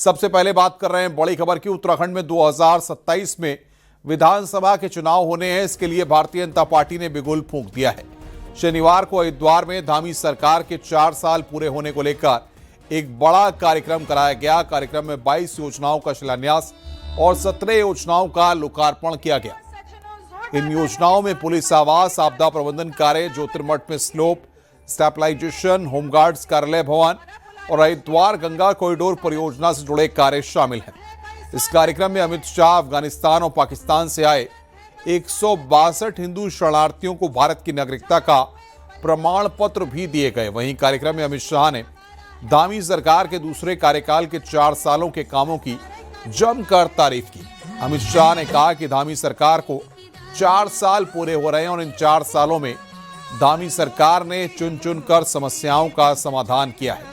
सबसे पहले बात कर रहे हैं बड़ी खबर की। उत्तराखंड में 2027 में विधानसभा के चुनाव होने हैं, इसके लिए भारतीय जनता पार्टी ने बिगुल फूंक दिया है। शनिवार को हरिद्वार में धामी सरकार के 4 साल पूरे होने को लेकर एक बड़ा कार्यक्रम कराया गया। कार्यक्रम में 22 योजनाओं का शिलान्यास और 17 योजनाओं का लोकार्पण किया गया। इन योजनाओं में पुलिस आवास, आपदा प्रबंधन कार्य, ज्योतिर्मठ में स्लोप, स्टेबलाइजेशन, होमगार्ड्स कार्यालय भवन और हरिद्वार गंगा कॉरिडोर परियोजना से जुड़े कार्य शामिल हैं। इस कार्यक्रम में अमित शाह, अफगानिस्तान और पाकिस्तान से आए 162 हिंदू शरणार्थियों को भारत की नागरिकता का प्रमाण पत्र भी दिए गए। वहीं कार्यक्रम में अमित शाह ने धामी सरकार के दूसरे कार्यकाल के 4 सालों के कामों की जमकर तारीफ की। अमित शाह ने कहा कि धामी सरकार को 4 साल पूरे हो रहे हैं और इन 4 सालों में धामी सरकार ने चुन चुनकर समस्याओं का समाधान किया है।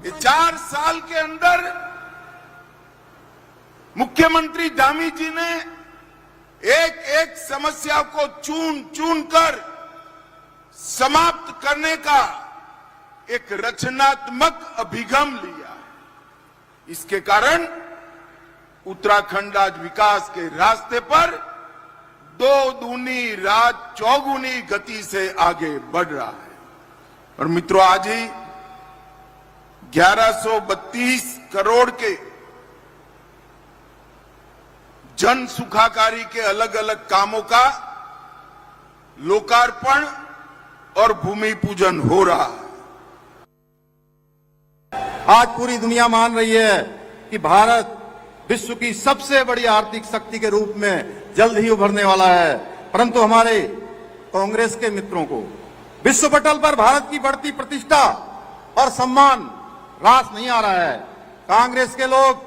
ये 4 साल के अंदर मुख्यमंत्री धामी जी ने एक एक समस्या को चुन चुन कर समाप्त करने का एक रचनात्मक अभिगम लिया। इसके कारण उत्तराखंड आज विकास के रास्ते पर 2 दूनी रात चौगुनी गति से आगे बढ़ रहा है। और मित्रों, आज ही 1132 करोड़ के जन सुखाकारी के अलग अलग कामों का लोकार्पण और भूमि पूजन हो रहा है। आज पूरी दुनिया मान रही है कि भारत विश्व की सबसे बड़ी आर्थिक शक्ति के रूप में जल्द ही उभरने वाला है, परंतु हमारे कांग्रेस के मित्रों को विश्व पटल पर भारत की बढ़ती प्रतिष्ठा और सम्मान रास नहीं आ रहा है। कांग्रेस के लोग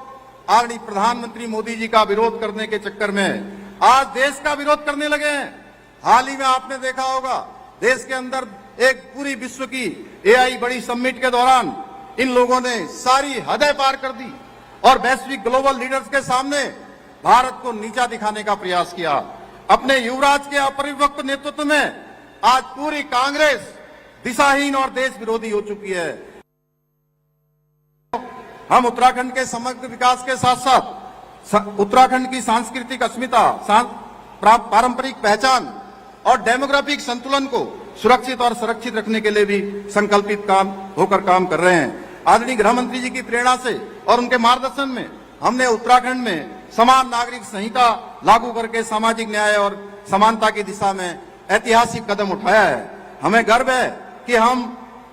आदरणीय प्रधानमंत्री मोदी जी का विरोध करने के चक्कर में आज देश का विरोध करने लगे हैं। हाल ही में आपने देखा होगा, देश के अंदर एक पूरी विश्व की एआई बड़ी समिट के दौरान इन लोगों ने सारी हदें पार कर दी और वैश्विक ग्लोबल लीडर्स के सामने भारत को नीचा दिखाने का प्रयास किया। अपने युवराज के अपरिपक्व नेतृत्व में आज पूरी कांग्रेस दिशाहीन और देश विरोधी हो चुकी है। हम उत्तराखंड के समग्र विकास के साथ साथ उत्तराखंड की सांस्कृतिक अस्मिता, पारंपरिक पहचान और डेमोग्राफिक संतुलन को सुरक्षित और संरक्षित रखने के लिए भी संकल्पित होकर काम कर रहे हैं। आदरणीय गृह मंत्री जी की प्रेरणा से और उनके मार्गदर्शन में हमने उत्तराखंड में समान नागरिक संहिता लागू करके सामाजिक न्याय और समानता की दिशा में ऐतिहासिक कदम उठाया है। हमें गर्व है कि हम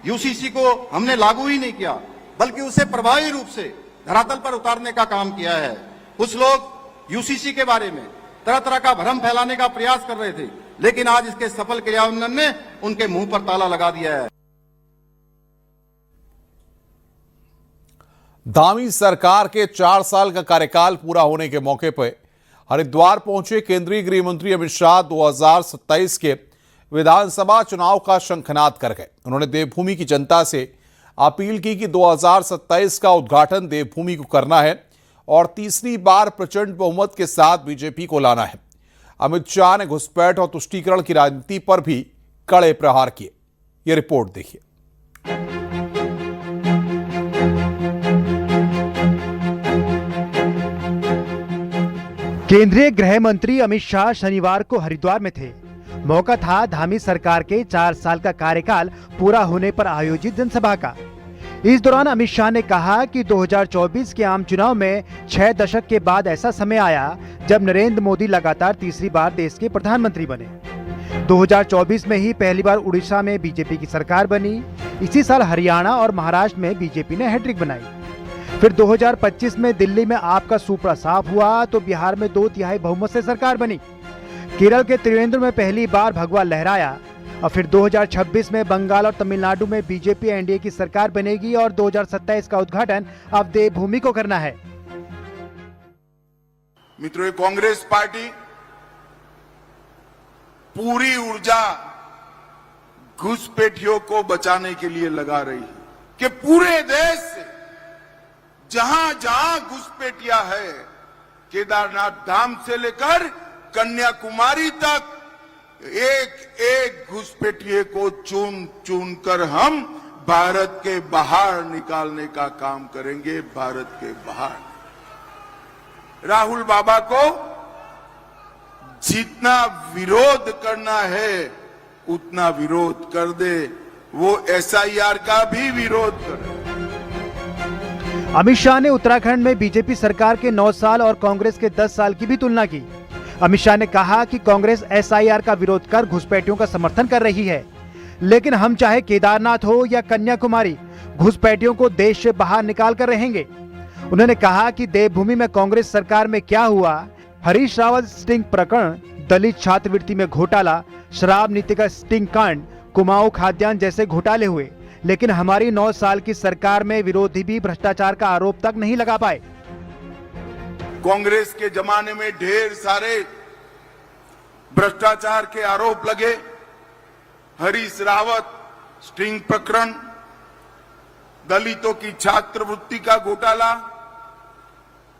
यूसीसी को हमने लागू ही नहीं किया, बल्कि उसे प्रभावी रूप से धरातल पर उतारने का काम किया है। कुछ लोग यूसीसी के बारे में तरह तरह का भ्रम फैलाने का प्रयास कर रहे थे, लेकिन आज इसके सफल क्रियान्वयन ने उनके मुंह पर ताला लगा दिया है। धामी सरकार के 4 साल का कार्यकाल पूरा होने के मौके पर हरिद्वार पहुंचे केंद्रीय गृह मंत्री अमित शाह 2027 के विधानसभा चुनाव का शंखनाद कर गए। उन्होंने देवभूमि की जनता से अपील की कि 2027 का उद्घाटन देवभूमि को करना है और तीसरी बार प्रचंड बहुमत के साथ बीजेपी को लाना है। अमित शाह ने घुसपैठ और तुष्टीकरण की राजनीति पर भी कड़े प्रहार किए। ये रिपोर्ट देखिए। केंद्रीय गृह मंत्री अमित शाह शनिवार को हरिद्वार में थे। मौका था धामी सरकार के 4 साल का कार्यकाल पूरा होने पर आयोजित जनसभा का। इस दौरान अमित शाह ने कहा कि 2024 के आम चुनाव में 6 दशक के बाद ऐसा समय आया जब नरेंद्र मोदी लगातार तीसरी बार देश के प्रधानमंत्री बने। 2024 में ही पहली बार उड़ीसा में बीजेपी की सरकार बनी। इसी साल हरियाणा और महाराष्ट्र में बीजेपी ने हैट्रिक बनाई। फिर 2025 में दिल्ली में आपका सुपड़ा साफ हुआ तो बिहार में 2/3 बहुमत से सरकार बनी। केरल के त्रिवेंद्र में पहली बार भगवा लहराया और फिर 2026 में बंगाल और तमिलनाडु में बीजेपी एनडीए की सरकार बनेगी और 2027 का उद्घाटन अब देवभूमि को करना है। मित्रों, कांग्रेस पार्टी पूरी ऊर्जा घुसपैठियों को बचाने के लिए लगा रही है कि पूरे देश से जहां जहां घुसपैठिया है, केदारनाथ धाम से लेकर कन्याकुमारी तक एक एक घुसपैठिए को चुन चुन कर हम भारत के बाहर निकालने का काम करेंगे। भारत के बाहर राहुल बाबा को जितना विरोध करना है उतना विरोध कर दे, वो एसआईआर का भी विरोध करे। अमित शाह ने उत्तराखंड में बीजेपी सरकार के 9 साल और कांग्रेस के 10 साल की भी तुलना की। अमित शाह ने कहा कि कांग्रेस एसआईआर का विरोध कर घुसपैठियों का समर्थन कर रही है, लेकिन हम चाहे केदारनाथ हो या कन्याकुमारी, घुसपैठियों को देश से बाहर निकाल कर रहेंगे। उन्होंने कहा कि देवभूमि में कांग्रेस सरकार में क्या हुआ, हरीश रावत स्टिंग प्रकरण, दलित छात्रवृत्ति में घोटाला, शराब नीति का स्टिंग कांड, कुमाऊं खाद्यान्न जैसे घोटाले हुए, लेकिन हमारी 9 साल की सरकार में विरोधी भी भ्रष्टाचार का आरोप तक नहीं लगा पाए। कांग्रेस के जमाने में ढेर सारे भ्रष्टाचार के आरोप लगे। हरीश रावत स्टिंग प्रकरण, दलितों की छात्रवृत्ति का घोटाला,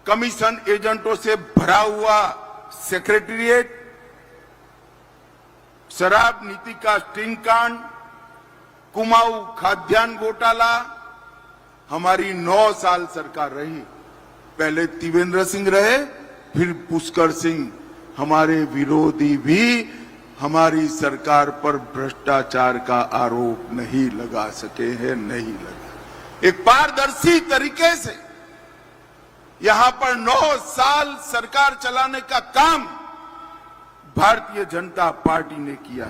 कमीशन एजेंटों से भरा हुआ सेक्रेटेरिएट, शराब नीति का स्टिंग कांड, कुमाऊं खाद्यान्न घोटाला, हमारी 9 साल सरकार रही। पहले त्रिवेंद्र सिंह रहे, फिर पुष्कर सिंह। हमारे विरोधी भी हमारी सरकार पर भ्रष्टाचार का आरोप नहीं लगा सके हैं, नहीं लगा। एक पारदर्शी तरीके से यहां पर 9 साल सरकार चलाने का काम भारतीय जनता पार्टी ने किया।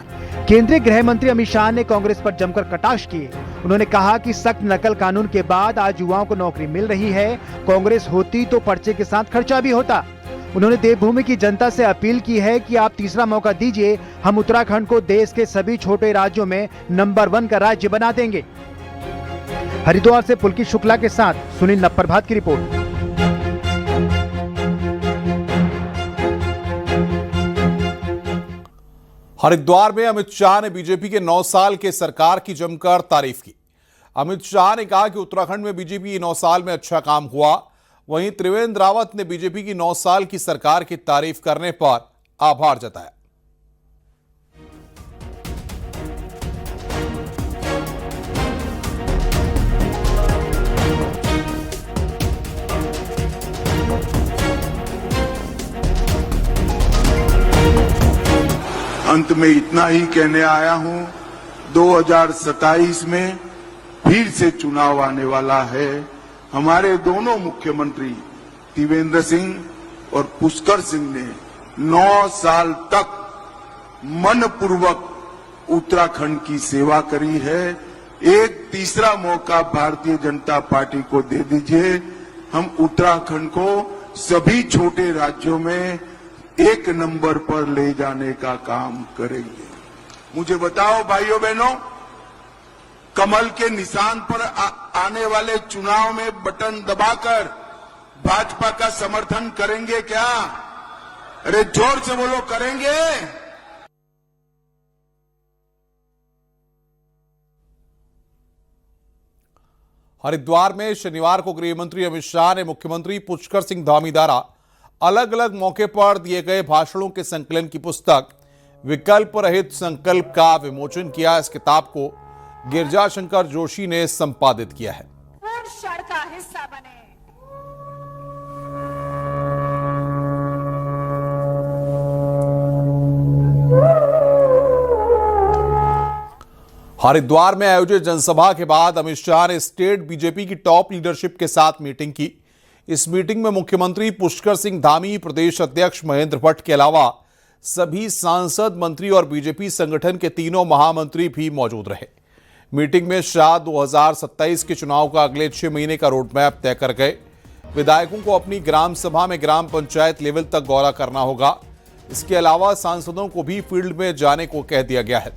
केंद्रीय गृह मंत्री अमित शाह ने कांग्रेस पर जमकर कटाक्ष किए। उन्होंने कहा कि सख्त नकल कानून के बाद आज युवाओं को नौकरी मिल रही है। कांग्रेस होती तो पर्चे के साथ खर्चा भी होता। उन्होंने देवभूमि की जनता से अपील की है कि आप तीसरा मौका दीजिए, हम उत्तराखंड को देश के सभी छोटे राज्यों में नंबर 1 का राज्य बना देंगे। हरिद्वार से पुलकित शुक्ला के साथ सुनील नप्रभात की रिपोर्ट। हरिद्वार में अमित शाह ने बीजेपी के 9 साल के सरकार की जमकर तारीफ की। अमित शाह ने कहा कि उत्तराखंड में बीजेपी की 9 साल में अच्छा काम हुआ। वहीं त्रिवेंद्र रावत ने बीजेपी की 9 साल की सरकार की तारीफ करने पर आभार जताया। अंत में इतना ही कहने आया हूं, 2027 में फिर से चुनाव आने वाला है। हमारे दोनों मुख्यमंत्री त्रिवेंद्र सिंह और पुष्कर सिंह ने 9 साल तक मनपूर्वक उत्तराखंड की सेवा करी है। एक तीसरा मौका भारतीय जनता पार्टी को दे दीजिए, हम उत्तराखंड को सभी छोटे राज्यों में 1 नंबर पर ले जाने का काम करेंगे। मुझे बताओ भाइयों बहनों, कमल के निशान पर आने वाले चुनाव में बटन दबाकर भाजपा का समर्थन करेंगे क्या? अरे जोर से बोलो, करेंगे? हरिद्वार में शनिवार को गृह मंत्री अमित शाह ने मुख्यमंत्री पुष्कर सिंह धामी द्वारा अलग अलग मौके पर दिए गए भाषणों के संकलन की पुस्तक विकल्प रहित संकल्प का विमोचन किया। इस किताब को गिरजा शंकर जोशी ने संपादित किया है। क्षण का हिस्सा बने। हरिद्वार में आयोजित जनसभा के बाद अमित शाह ने स्टेट बीजेपी की टॉप लीडरशिप के साथ मीटिंग की। इस मीटिंग में मुख्यमंत्री पुष्कर सिंह धामी, प्रदेश अध्यक्ष महेंद्र भट्ट के अलावा सभी सांसद, मंत्री और बीजेपी संगठन के तीनों महामंत्री भी मौजूद रहे। मीटिंग में शाह 2027 के चुनाव का अगले 6 महीने का रोड मैप तय कर गए। विधायकों को अपनी ग्राम सभा में ग्राम पंचायत लेवल तक दौरा करना होगा। इसके अलावा सांसदों को भी फील्ड में जाने को कह दिया गया है।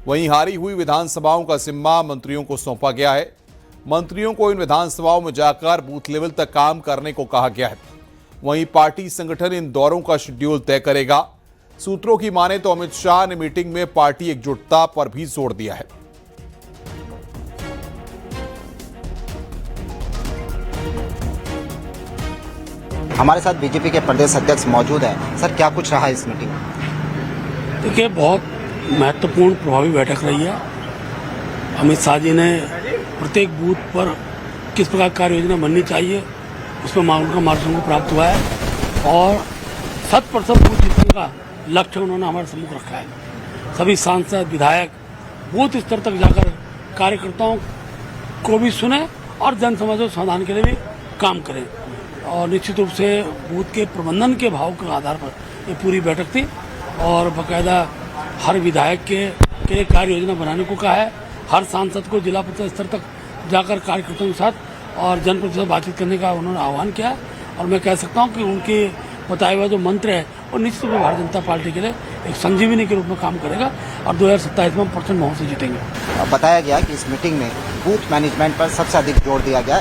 वहीं हारी हुई विधानसभाओं का जिम्मा मंत्रियों को सौंपा गया है। मंत्रियों को इन विधानसभाओं में जाकर बूथ लेवल तक काम करने को कहा गया है। वहीं पार्टी संगठन इन दौरों का शेड्यूल तय करेगा। सूत्रों की माने तो अमित शाह ने मीटिंग में पार्टी एकजुटता पर भी जोर दिया है। हमारे साथ बीजेपी के प्रदेश अध्यक्ष मौजूद हैं। सर, क्या कुछ रहा इस मीटिंग में? देखिए, बहुत महत्वपूर्ण प्रभावी बैठक रही है। अमित शाह जी ने प्रत्येक बूथ पर किस प्रकार कार्य योजना बननी चाहिए उस पर उनका मार्गदर्शन प्राप्त हुआ है और 100% बूथ जीतने का लक्ष्य उन्होंने हमारे सम्मुख रखा है। सभी सांसद विधायक बूथ स्तर तक जाकर कार्यकर्ताओं को भी सुने और जन समस्या समाधान के लिए भी काम करें और निश्चित रूप से बूथ के प्रबंधन के भाव के आधार पर ये पूरी बैठक थी और बाकायदा हर विधायक के कार्य योजना बनाने को कहा है। हर सांसद को जिला पंचायत स्तर तक जाकर कार्यकर्ताओं के साथ और जनप्रतिनिधियों से बातचीत करने का उन्होंने आह्वान किया और मैं कह सकता हूं कि उनके बताए हुआ जो मंत्र है वो निश्चित रूप से भारतीय जनता पार्टी के लिए एक संजीवनी के रूप में काम करेगा और 2027 में हम % बहुमत से जीतेंगे। बताया गया कि इस मीटिंग में बूथ मैनेजमेंट पर सबसे अधिक जोर दिया गया।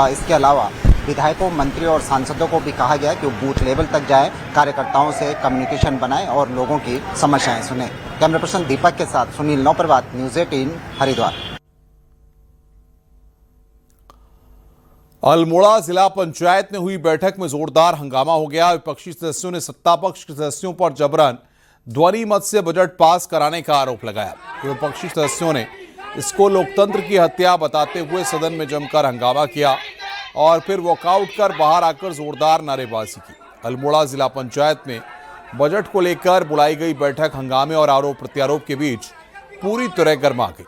इसके अलावा विधायकों, मंत्रियों और सांसदों को भी कहा गया कि वो बूथ लेवल तक जाएं, कार्यकर्ताओं से कम्युनिकेशन बनाएं और लोगों की समस्याएं सुनें। कैमरा पर्सन दीपक के साथ सुनील नौपरवात, न्यूज़ 18 हरिद्वार। अल्मोड़ा जिला पंचायत में हुई बैठक में जोरदार हंगामा हो गया। विपक्षी सदस्यों ने सत्ता पक्ष के सदस्यों पर जबरन ध्वनि मत से बजट पास कराने का आरोप लगाया। विपक्षी सदस्यों ने इसको लोकतंत्र की हत्या बताते हुए सदन में जमकर हंगामा किया और फिर वॉकआउट कर बाहर आकर जोरदार नारेबाजी की। अल्मोड़ा जिला पंचायत में बजट को लेकर बुलाई गई बैठक हंगामे और आरोप प्रत्यारोप के बीच पूरी तरह गर्मा गई।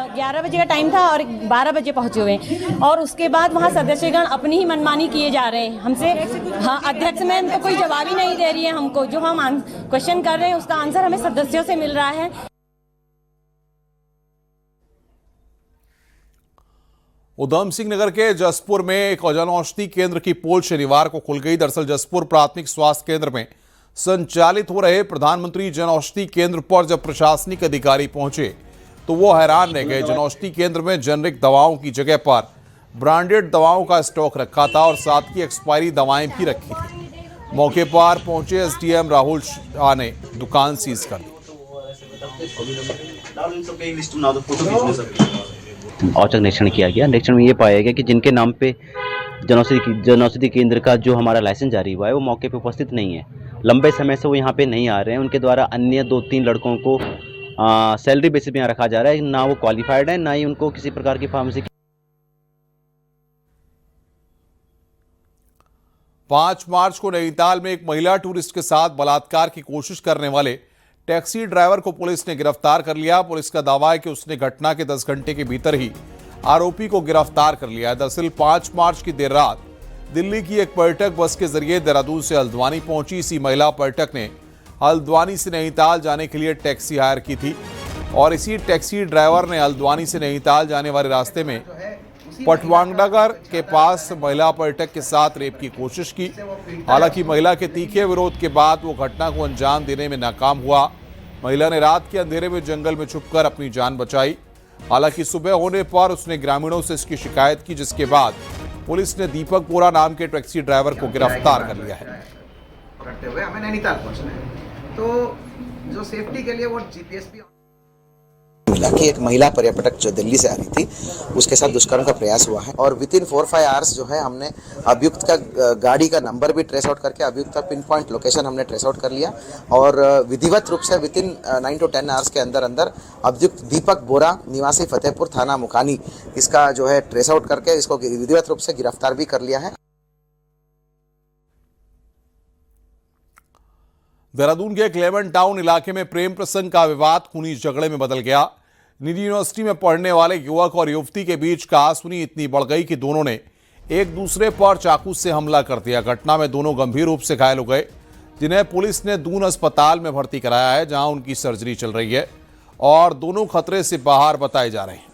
11 बजे का टाइम था और 12 बजे पहुंचे हुए और उसके बाद वहां सदस्यगण अपनी ही मनमानी किए जा रहे हैं हमसे। हाँ, अध्यक्ष मैम तो कोई जवाब ही नहीं दे रही है हमको। जो हम क्वेश्चन कर रहे हैं उसका आंसर हमें सदस्यों से मिल रहा है। उधम सिंह नगर के जसपुर में एक जनऔषधि केंद्र की पोल शनिवार को खुल गई। दरअसल जसपुर प्राथमिक स्वास्थ्य केंद्र में संचालित हो रहे प्रधानमंत्री जनऔषधि केंद्र पर जब प्रशासनिक अधिकारी पहुंचे तो वो हैरान रह गए। जनऔषधि केंद्र में जेनरिक दवाओं की जगह पर ब्रांडेड दवाओं का स्टॉक रखा था और साथ की एक्सपायरी दवाएं भी रखी थी। मौके पर पहुंचे एसडीएम राहुल शाह ने दुकान सीज कर दी। औचक निरीक्षण किया गया। निरीक्षण में ये पाया गया कि जिनके नाम पे जनऔषधि केंद्र का जो हमारा लाइसेंस जारी हुआ है वो मौके पे उपस्थित नहीं है। लंबे समय से वो यहाँ पे नहीं आ रहे हैं। उनके द्वारा अन्य 2-3 लड़कों को सैलरी बेसिस पे यहाँ रखा जा रहा है। ना वो क्वालिफाइड है, ना ही उनको किसी प्रकार की फार्मेसी। 5 मार्च को नैनीताल में एक महिला टूरिस्ट के साथ बलात्कार की कोशिश करने वाले टैक्सी ड्राइवर को पुलिस ने गिरफ्तार कर लिया। पुलिस का दावा है कि उसने घटना के 10 घंटे के भीतर ही आरोपी को गिरफ्तार कर लिया है। दरअसल 5 मार्च की देर रात दिल्ली की एक पर्यटक बस के जरिए देहरादून से हल्द्वानी पहुंची। इसी महिला पर्यटक ने हल्द्वानी से नैनीताल जाने के लिए टैक्सी हायर की थी और इसी टैक्सी ड्राइवर ने हल्द्वानी से नैनीताल जाने वाले रास्ते में पटवांगनगर के पास महिला पर्यटक के साथ रेप की कोशिश की। हालांकि महिला के तीखे विरोध के बाद वो घटना को अंजाम देने में नाकाम हुआ। महिला ने रात के अंधेरे में जंगल में छुपकर अपनी जान बचाई। हालांकि सुबह होने पर उसने ग्रामीणों से इसकी शिकायत की, जिसके बाद पुलिस ने दीपक बोरा नाम के टैक्सी ड्राइवर को गिरफ्तार कर लिया है। करते हुए हमें नैनीताल पहुंचना है, तो जो सेफ्टी के लिए वो जीपीएस भी मिला कि एक महिला पर्यटक जो दिल्ली से आ रही थी उसके साथ दुष्कर्म का प्रयास हुआ है और विदिन 4-5 आवर्स जो है हमने अभियुक्त का गाड़ी का नंबर भी ट्रेस आउट करके अभियुक्त का पिन पॉइंट लोकेशन हमने ट्रेस आउट कर लिया और विधिवत रूप से विदिन 9 to 10 आवर्स के अंदर अभियुक्त दीपक बोरा निवासी फतेहपुर थाना मुकानी इसका जो है ट्रेस आउट करके इसको विधिवत रूप से गिरफ्तार भी कर लिया है। देहरादून के क्लेमेंट टाउन इलाके में प्रेम प्रसंग का विवाद खूनी झगड़े में बदल गया। निजी यूनिवर्सिटी में पढ़ने वाले युवक और युवती के बीच कहासुनी इतनी बढ़ गई कि दोनों ने एक दूसरे पर चाकू से हमला कर दिया। घटना में दोनों गंभीर रूप से घायल हो गए, जिन्हें पुलिस ने दून अस्पताल में भर्ती कराया है, जहां उनकी सर्जरी चल रही है और दोनों खतरे से बाहर बताए जा रहे हैं।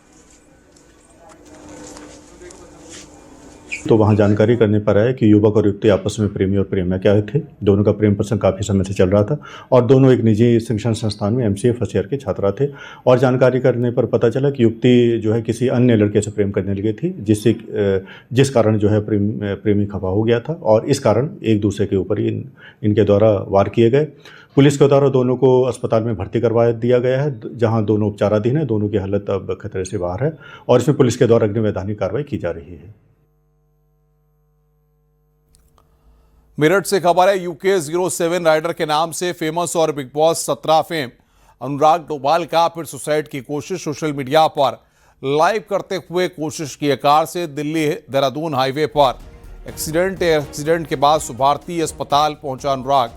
तो वहाँ जानकारी करने पर आया कि युवक और युवती आपस में प्रेमी और प्रेमिका थे। दोनों का प्रेम प्रसंग काफ़ी समय से चल रहा था और दोनों एक निजी शिक्षण संस्थान में MCA फर्स्ट ईयर के छात्रा थे और जानकारी करने पर पता चला कि युवती जो है किसी अन्य लड़के से प्रेम करने लगी थी, जिस कारण जो है प्रेमी खफा हो गया था और इस कारण एक दूसरे के ऊपर इनके द्वारा वार किए गए। पुलिस के द्वारा दोनों को अस्पताल में भर्ती करवा दिया गया है, जहां दोनों उपचाराधीन है। दोनों की हालत अब खतरे से बाहर है और इसमें पुलिस के द्वारा अग्नि वैधानिक कार्रवाई की जा रही है। मेरठ से खबर है, यूके 07 राइडर के नाम से फेमस और बिग बॉस 17 फेम अनुराग डोभाल का फिर सुसाइड की कोशिश। सोशल मीडिया पर लाइव करते हुए कोशिश की कार से दिल्ली देहरादून हाईवे पर एक्सीडेंट के बाद सुभारती अस्पताल पहुंचा अनुराग।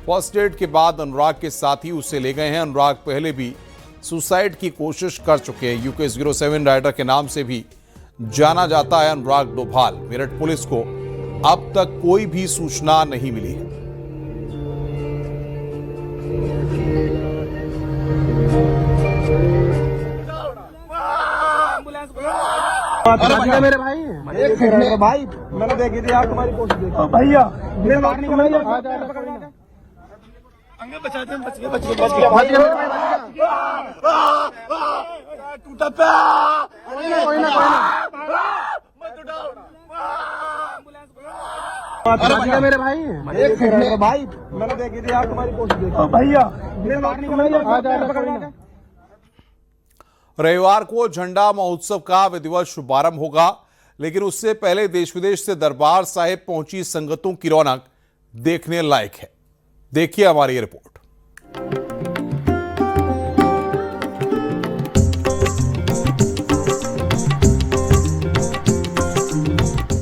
फर्स्ट एड के बाद अनुराग के साथी उसे ले गए हैं। अनुराग पहले भी सुसाइड की कोशिश कर चुके हैं। यूके 07 राइडर के नाम से भी जाना जाता है अनुराग डोभाल। मेरठ पुलिस को अब तक कोई भी सूचना नहीं मिली है। मेरे भाई मैंने देखी थी, आप तुम्हारी कोशिश देखी भैया, मेरे बात नहीं टूटा मेरे भाई मैंने देखी थी, आप तुम्हारी कोशिश देखी भैया, मेरे बात नहीं। रविवार को झंडा महोत्सव का विधिवत शुभारंभ होगा, लेकिन उससे पहले देश विदेश से दरबार साहिब पहुंची संगतों की रौनक देखने लायक है। देखिए हमारी ये रिपोर्ट।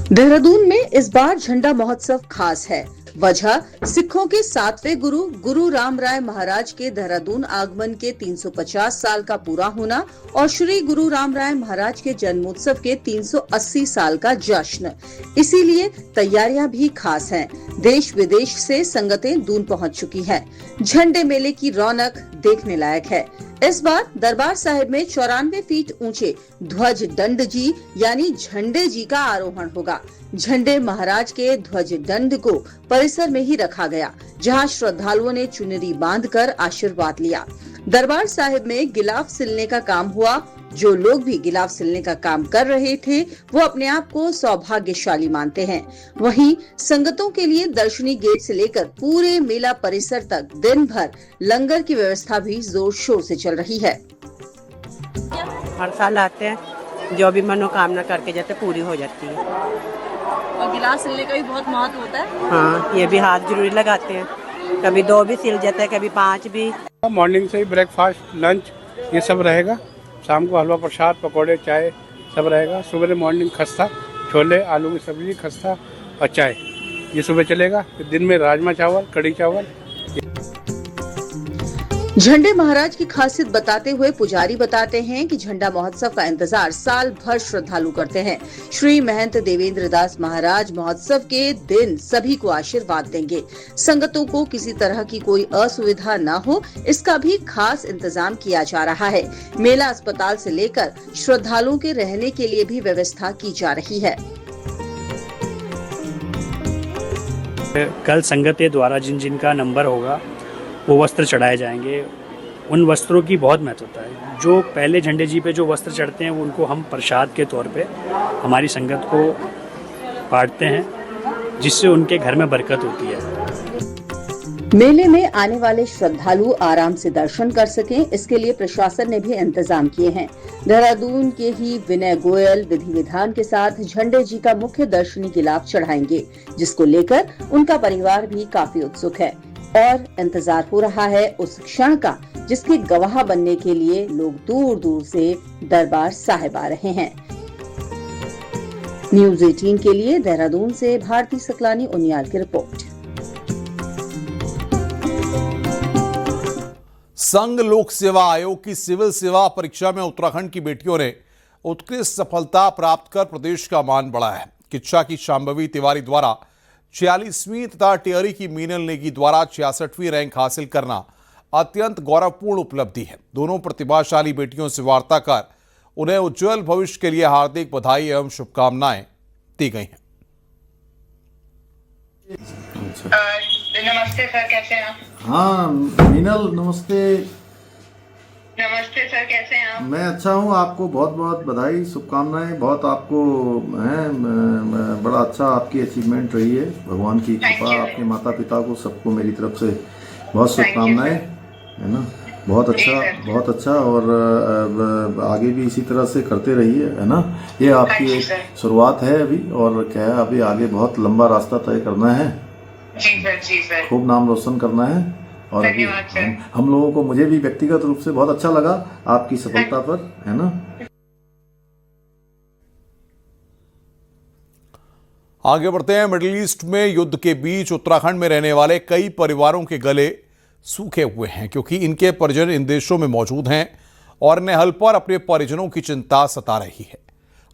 देहरादून में इस बार झंडा महोत्सव खास है। वजह सिखों के 7वें गुरु गुरु राम राय महाराज के देहरादून आगमन के 350 साल का पूरा होना और श्री गुरु राम राय महाराज के जन्मोत्सव के 380 साल का जश्न। इसीलिए तैयारियां भी खास हैं। देश विदेश से संगतें दून पहुंच चुकी हैं। झंडे मेले की रौनक देखने लायक है। इस बार दरबार साहिब में 94 फीट ऊंचे ध्वज दंड जी यानी झंडे जी का आरोहण होगा। झंडे महाराज के ध्वज दंड को परिसर में ही रखा गया, जहां श्रद्धालुओं ने चुनरी बांधकर आशीर्वाद लिया। दरबार साहिब में गिलाफ सिलने का काम हुआ। जो लोग भी गिलाफ सिलने का काम कर रहे थे वो अपने आप को सौभाग्यशाली मानते हैं। वहीं संगतों के लिए दर्शनी गेट से लेकर पूरे मेला परिसर तक दिन भर लंगर की व्यवस्था भी जोर शोर से चल रही है। हर साल आते हैं, जो भी मनोकामना करके जाते पूरी हो जाती है। और गिलास सिलने का भी बहुत महत्व होता है। हाँ, ये भी हाथ जरूरी लगाते हैं। कभी 2 भी सिल जाते हैं, कभी 5 भी। मॉर्निंग से ही ब्रेकफास्ट, लंच ये सब रहेगा। शाम को हलवा प्रसाद, पकौड़े, चाय सब रहेगा। सुबह मॉर्निंग खस्ता, छोले, आलू की सब्जी, खस्ता और चाय ये सुबह चलेगा। दिन में राजमा चावल, कढ़ी चावल। झंडे महाराज की खासियत बताते हुए पुजारी बताते हैं कि झंडा महोत्सव का इंतजार साल भर श्रद्धालु करते हैं। श्री महंत देवेंद्र दास महाराज महोत्सव के दिन सभी को आशीर्वाद देंगे। संगतों को किसी तरह की कोई असुविधा न हो, इसका भी खास इंतजाम किया जा रहा है। मेला अस्पताल से लेकर श्रद्धालुओं के रहने के लिए भी व्यवस्था की जा रही है। कल संगतें द्वारा जिन जिन का नंबर होगा वो वस्त्र चढ़ाए जाएंगे। उन वस्त्रों की बहुत महत्वता है। जो पहले झंडे जी पे जो वस्त्र चढ़ते हैं वो उनको हम प्रसाद के तौर पे हमारी संगत को बांटते हैं, जिससे उनके घर में बरकत होती है। मेले में आने वाले श्रद्धालु आराम से दर्शन कर सकें, इसके लिए प्रशासन ने भी इंतजाम किए हैं। देहरादून के ही विनय गोयल विधि विधान के साथ झंडे जी का मुख्य दर्शनी गिलाफ चढ़ाएंगे, जिसको लेकर उनका परिवार भी काफी उत्सुक है और इंतजार हो रहा है उस क्षण का जिसके गवाह बनने के लिए लोग दूर दूर से दरबार साहिब आ रहे हैं। न्यूज़ 18 के लिए देहरादून से भारती सकलानी उनियाल की रिपोर्ट। संघ लोक सेवा आयोग की सिविल सेवा परीक्षा में उत्तराखंड की बेटियों ने उत्कृष्ट सफलता प्राप्त कर प्रदेश का मान बढ़ाया है। किच्चा की शांभवी तिवारी द्वारा 46वीं तथा टिहरी की मीनल नेगी द्वारा 66वीं रैंक हासिल करना अत्यंत गौरवपूर्ण उपलब्धि है। दोनों प्रतिभाशाली बेटियों से वार्ता कर उन्हें उज्जवल भविष्य के लिए हार्दिक बधाई एवं शुभकामनाएं दी गई हैं। नमस्ते सर, कैसे हैं आप? हाँ मीनल, नमस्ते। नमस्ते सर, कैसे हैं आप? मैं अच्छा हूँ, आपको बहुत बहुत बधाई, शुभकामनाएं। बहुत आपको है बड़ा अच्छा आपकी अचीवमेंट रही है। भगवान की कृपा, आपके माता पिता को सबको मेरी तरफ से बहुत शुभकामनाएं, है ना। बहुत अच्छा और आगे भी इसी तरह से करते रहिए, है ना। ये आपकी एक शुरुआत है अभी, और क्या है अभी आगे बहुत लंबा रास्ता तय करना है जी सर, जी सर। खूब नाम रोशन करना है। और अभी धन्यवाद सर। हम लोगों को, मुझे भी व्यक्तिगत रूप से बहुत अच्छा लगा आपकी सफलता पर, है ना। आगे बढ़ते हैं। मिडिल ईस्ट में युद्ध के बीच उत्तराखंड में रहने वाले कई परिवारों के गले सूखे हुए हैं क्योंकि इनके परिजन इन देशों में मौजूद हैं और नेपाल पर अपने परिजनों की चिंता सता रही है।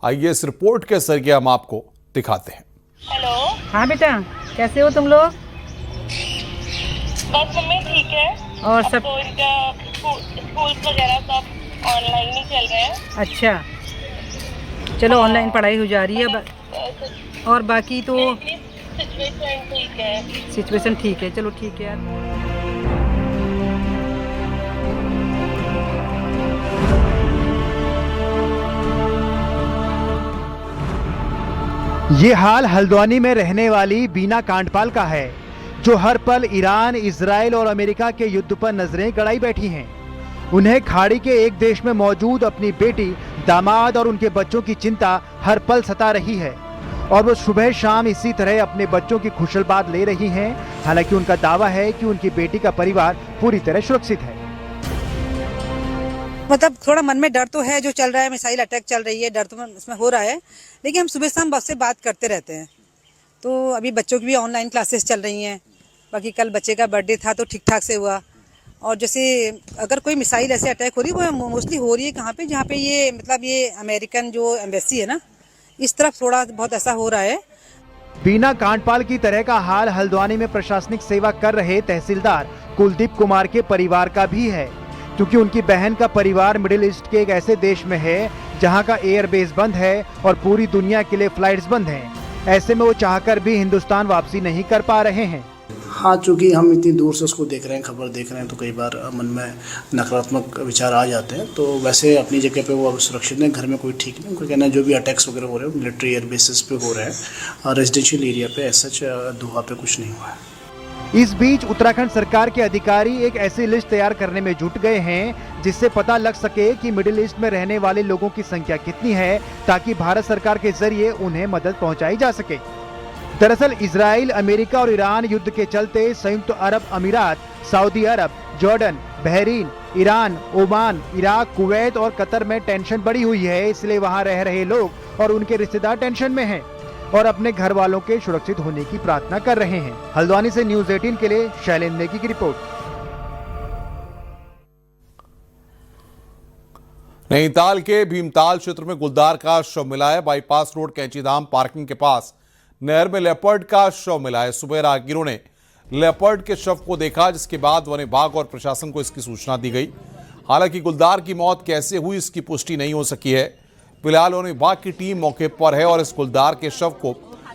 आइए इस रिपोर्ट के जरिए हम आपको दिखाते हैं। हेलो। हाँ बेटा, कैसे हो तुम लोग? बस मम्मी ठीक है। और अब सब तो इनका स्कूल वगैरह सब ऑनलाइन ही चल रहे हैं। अच्छा, चलो ऑनलाइन पढ़ाई हो जा रही है और बाकी तो सिचुएशन ठीक है। सिचुएशन ठीक है, चलो ठीक है यार। ये हाल हल्द्वानी में रहने वाली बीना कांडपाल का है, जो हर पल ईरान, इजराइल और अमेरिका के युद्ध पर नजरें गड़ाई बैठी हैं। उन्हें खाड़ी के एक देश में मौजूद अपनी बेटी, दामाद और उनके बच्चों की चिंता हर पल सता रही है और वो सुबह शाम इसी तरह अपने बच्चों की खुशलबाद ले रही हैं। हालांकि उनका दावा है कि उनकी बेटी का परिवार पूरी तरह सुरक्षित है। मतलब थोड़ा मन में डर तो है, जो चल रहा है, मिसाइल अटैक चल रही है, डर तो इसमें हो रहा है, लेकिन हम सुबह शाम बस से बात करते रहते हैं। तो अभी बच्चों की भी ऑनलाइन क्लासेस चल रही हैं। बाकी कल बच्चे का बर्थडे था तो ठीक ठाक से हुआ। और जैसे अगर कोई मिसाइल ऐसे अटैक हो रही है, वो मोस्टली हो रही है कहाँ पे, जहाँ पे ये मतलब ये अमेरिकन जो एम्बेसी है ना, इस तरफ थोड़ा बहुत ऐसा हो रहा है। बीना कांडपाल की तरह का हाल हल्द्वानी में प्रशासनिक सेवा कर रहे तहसीलदार कुलदीप कुमार के परिवार का भी है, क्योंकि उनकी बहन का परिवार मिडिल ईस्ट के एक ऐसे देश में है जहां का एयरबेस बंद है और पूरी दुनिया के लिए फ्लाइट्स बंद हैं। ऐसे में वो चाहकर भी हिंदुस्तान वापसी नहीं कर पा रहे हैं। हाँ, चूँकि हम इतनी दूर से उसको देख रहे हैं, खबर देख रहे हैं, तो कई बार मन में नकारात्मक विचार आ जाते हैं। तो वैसे अपनी जगह पे वो अब सुरक्षित है, घर में कोई ठीक नहीं। उनका कहना है जो भी अटैक्स वगैरह हो रहे हैं मिलिट्री एयर बेसिस पे हो रहे हैं, रेजिडेंशियल एरिया पे ऐसा दोहा पे कुछ नहीं हुआ है। इस बीच उत्तराखंड सरकार के अधिकारी एक ऐसी लिस्ट तैयार करने में जुट गए हैं जिससे पता लग सके कि मिडिल ईस्ट में रहने वाले लोगों की संख्या कितनी है, ताकि भारत सरकार के जरिए उन्हें मदद पहुंचाई जा सके। दरअसल इजराइल, अमेरिका और ईरान युद्ध के चलते संयुक्त अरब अमीरात, सऊदी अरब, Jordan, Bahrain, Iran, Oman, Iraq, Kuwait और कतर में टेंशन बढ़ी हुई है। इसलिए वहां रह रहे लोग और उनके रिश्तेदार टेंशन में हैं और अपने घर वालों के सुरक्षित होने की प्रार्थना कर रहे हैं। हल्द्वानी से न्यूज़ 18 के लिए शैलेंद्र नेगी की रिपोर्ट। नैनीताल के भीमताल क्षेत्र में गुलदार का शव मिला है। बाईपास रोड कैंचीधाम पार्किंग के पास नहर में लेपर्ड का शव मिला है। सुबह राहगीरों ने लेपर्ड के शव को देखा, जिसके बाद वन विभाग और प्रशासन को इसकी सूचना दी गई। हालांकि गुलदार की मौत कैसे हुई इसकी पुष्टि नहीं हो सकी है। फिलहाल वन विभाग की टीम मौके पर है और इस गुलदार के शव को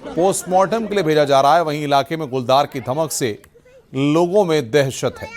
पोस्टमार्टम के लिए भेजा जा रहा है। वहीं इलाके में गुलदार की धमक से लोगों में दहशत है।